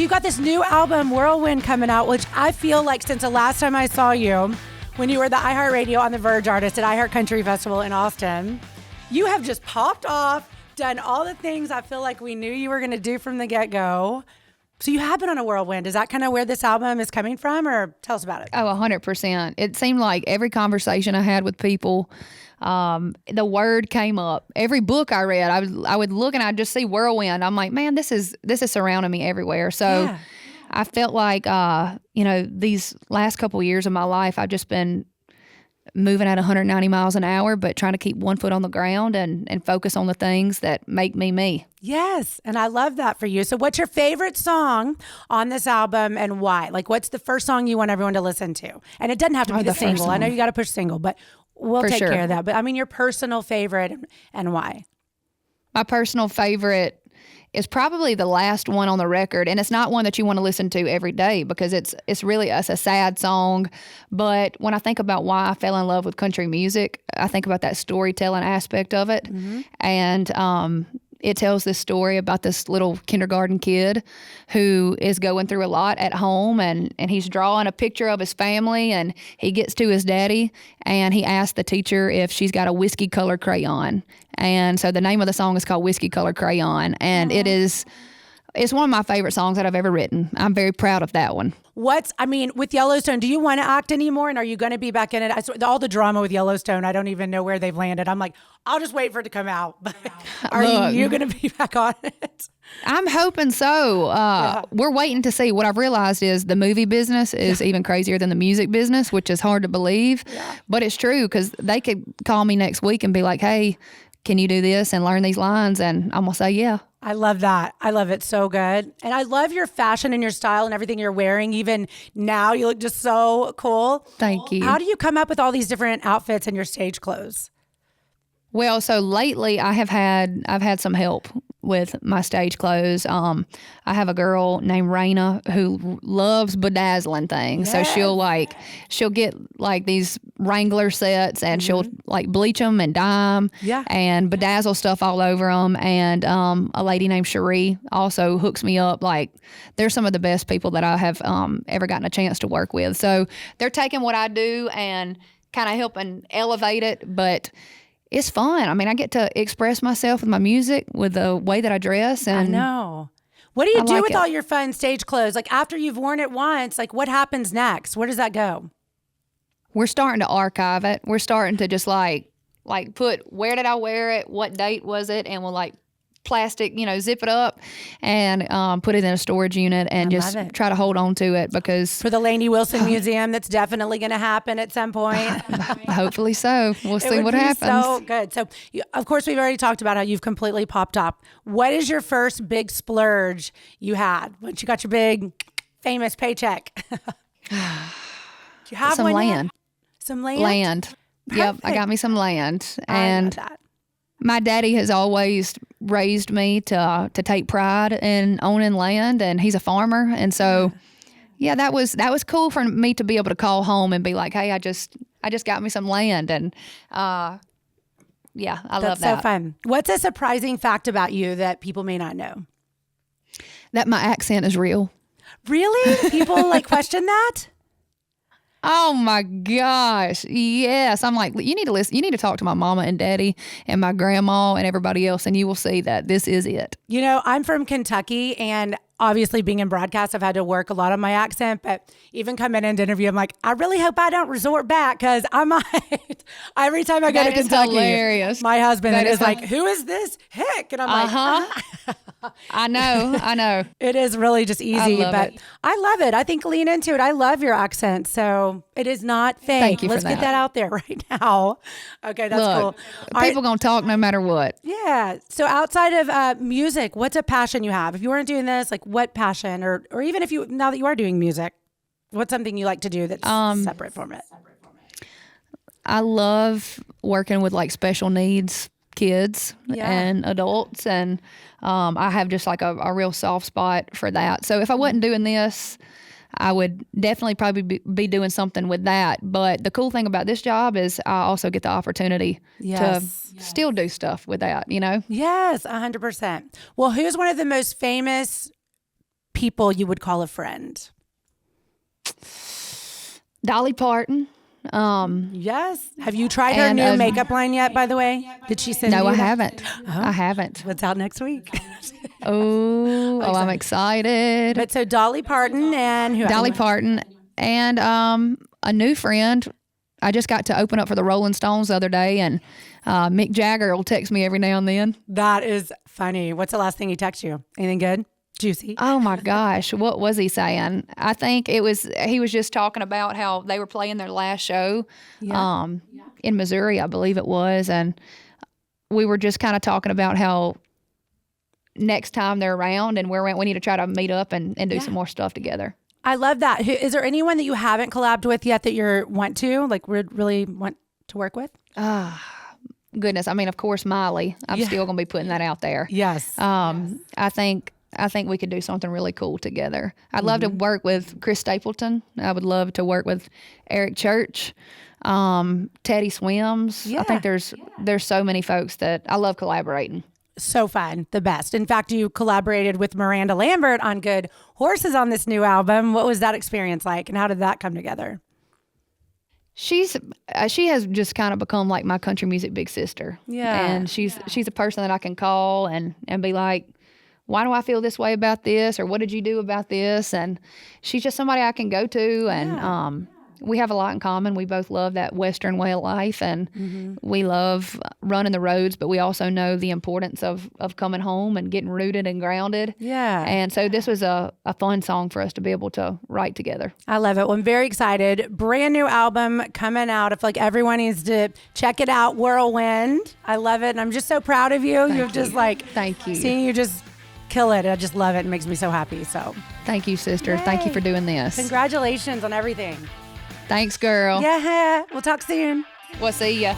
you got this new album, Whirlwind, coming out, which I feel like since the last time I saw you, when you were the iHeartRadio on the Verge artist at iHeart Country Festival in Austin, you have just popped off, done all the things I feel like we knew you were going to do from the get-go. So you have been on a whirlwind. Is that kind of where this album is coming from, or tell us about it? Oh, 100%. It seemed like every conversation I had with people, the word came up. Every book I read, I would look and I'd just see whirlwind. I'm like, man, this is surrounding me everywhere. So yeah. I felt like, these last couple of years of my life, I've just been moving at 190 miles an hour, but trying to keep one foot on the ground and focus on the things that make me me. Yes, and I love that for you. So what's your favorite song on this album and why? Like, what's the first song you want everyone to listen to? And it doesn't have to be the single. I know you got to push single, but we'll take care of that. But I mean, your personal favorite and why? My personal favorite is probably the last one on the record, and it's not one that you want to listen to every day because it's really a sad song. But when I think about why I fell in love with country music, I think about that storytelling aspect of it, and it tells this story about this little kindergarten kid who is going through a lot at home, and he's drawing a picture of his family, and he gets to his daddy, and he asks the teacher if she's got a whiskey colored crayon. And so the name of the song is called Whiskey Colored Crayon, and it's one of my favorite songs that I've ever written. I'm very proud of that one. With Yellowstone, do you want to act anymore, and are you going to be back in it? All the drama with Yellowstone, I don't even know where they've landed. I'm like, I'll just wait for it to come out. Are you going to be back on it? I'm hoping so. We're waiting to see. What I've realized is the movie business is even crazier than the music business, which is hard to believe. Yeah. But it's true, because they could call me next week and be like, hey, can you do this and learn these lines? And I'm going to say, yeah. I love that. I love it so good. And I love your fashion and your style and everything you're wearing. Even now, you look just so cool. Thank you. How do you come up with all these different outfits and your stage clothes? Well, so lately I've had some help with my stage clothes. I have a girl named Raina who loves bedazzling things. Yes. So she'll get like these Wrangler sets, and she'll like bleach them and dye them and bedazzle stuff all over them. And a lady named Cherie also hooks me up. Like, they're some of the best people that I have ever gotten a chance to work with. So they're taking what I do and kind of helping elevate it, but it's fun. I mean, I get to express myself with my music, with the way that I dress. And I know. What do you do with all your fun stage clothes? Like, after you've worn it once, like, what happens next? Where does that go? We're starting to archive it. We're starting to just like put, where did I wear it? What date was it? And we'll like plastic, zip it up and put it in a storage unit and just try to hold on to it, because for the Lainey Wilson Museum, that's definitely going to happen at some point. Hopefully so. We'll see what happens. So good. So, of course, we've already talked about how you've completely popped up. What is your first big splurge you had once you got your big famous paycheck? Do you have some land? Some land. Land. Perfect. Yep, I got me some land, and I love that. My daddy has always raised me to take pride in owning land, and he's a farmer. And so, that was cool for me to be able to call home and be like, hey, I just got me some land. And I love that. That's so fun. What's a surprising fact about you that people may not know? That my accent is real. Really? People question that? Oh my gosh. Yes. I'm like, you need to listen. You need to talk to my mama and daddy and my grandma and everybody else, and you will see that this is it. I'm from Kentucky, and obviously being in broadcast, I've had to work a lot on my accent, but even coming into interview, I'm like, I really hope I don't resort back, because I might. Every time I go to Kentucky, hilarious. My husband is like, who is this hick? And I'm like, I know. It is really just easy, but it. I love it. I think lean into it. I love your accent. So it is not fake. Thank you Let's for that. get that out there right now. Okay, that's cool. People going to talk no matter what. Yeah. So outside of music, what's a passion you have? If you weren't doing this, like, what passion, or even if now that you are doing music, what's something you like to do that's separate from it? I love working with like special needs kids and adults, and I have just like a real soft spot for that. So if I wasn't doing this, I would definitely probably be doing something with that. But the cool thing about this job is I also get the opportunity to still do stuff with that, Yes, 100%. Well, who's one of the most famous people you would call a friend? Dolly Parton. Yes. Have you tried her new makeup line yet, by the way? Did she send you No, I that? haven't. I haven't. What's out next week? I'm excited. But so Dolly Parton and who? Dolly Parton and a new friend. I just got to open up for the Rolling Stones the other day, and Mick Jagger will text me every now and then. That is funny. What's the last thing he texted you? Anything good? Juicy? Oh my gosh, what was he saying? I think he was just talking about how they were playing their last show in Missouri, I believe it was, and we were just kind of talking about how next time they're around and we need to try to meet up and do some more stuff together. I love that. Is there anyone that you haven't collabed with yet that you really want to work with? Goodness, I mean, of course, Miley. I'm still going to be putting that out there. Yes. I think we could do something really cool together. I'd love to work with Chris Stapleton. I would love to work with Eric Church, Teddy Swims. Yeah. I think there's so many folks that I love collaborating. So fun. The best. In fact, you collaborated with Miranda Lambert on Good Horses on this new album. What was that experience like, and how did that come together? She has just kind of become like my country music big sister. Yeah. And she's a person that I can call and be like, why do I feel this way about this? Or what did you do about this? And she's just somebody I can go to. And we have a lot in common. We both love that Western way of life, and we love running the roads, but we also know the importance of coming home and getting rooted and grounded. Yeah. And so this was a fun song for us to be able to write together. I love it. Well, I'm very excited. Brand new album coming out. I feel like everyone needs to check it out. Whirlwind. I love it. And I'm just so proud of you. Thank you. Seeing you just kill it. I just love it. It makes me so happy. So thank you, sister. Yay. Thank you for doing this. Congratulations on everything. Thanks, girl. Yeah. We'll talk soon. We'll see ya.